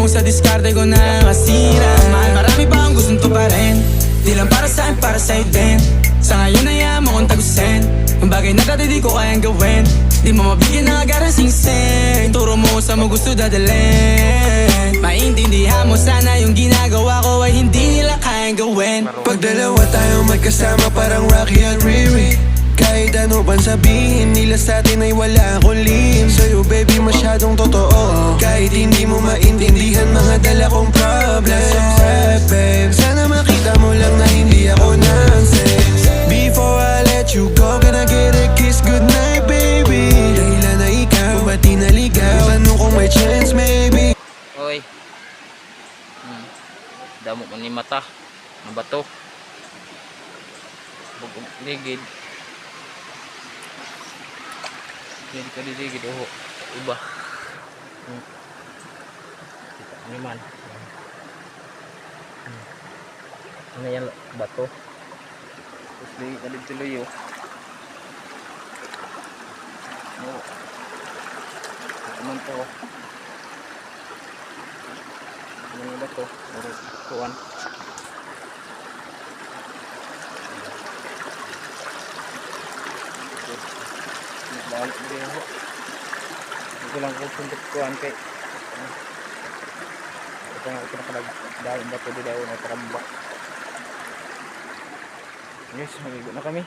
mo sa diskarte ko na masira. Mahal, marami pa ang gustong tuparin. Di lang para sa'kin, para sa'yo din. Sa ngayon ayaw mo kong tagusin. Ang bagay na dati di ko kayang gawin. Di mo mabigyan ng agarang sing-sing. Turo mo sa mo gusto dadalhin. Maintindihan mo sana yung ginagawa ko ay hindi nila kayang gawin. Pag dalawa tayo magkasama parang Rocky at Riri. Kahit ano pang sabihin nila sa'tin ay wala akong lihim. Sa'yo baby masyadong totoo. Kahit hindi mo maintindihan mga dala kong problems. Babe, sana makita mo lang na hindi ako nonsense. Before I let you go, can I get a kiss goodnight baby? Dahilan na ikaw, ba't di naligaw? Tanong kung may chance maybe. Oy. Damo ko ni mata. Ano ba to? Bugong ligid. Hindi ka diligid. Oh, iba. Kita ni man. Ano yan? Bato. Tapos di ka tuloy oh. Oh. Naman to. Ano ba to? Tuan. Balik din ako. Ito lang ko suntok tuan kay. Ito nga ito nakalagdaon ba ito daw na tramba. Yes, maligo na kami.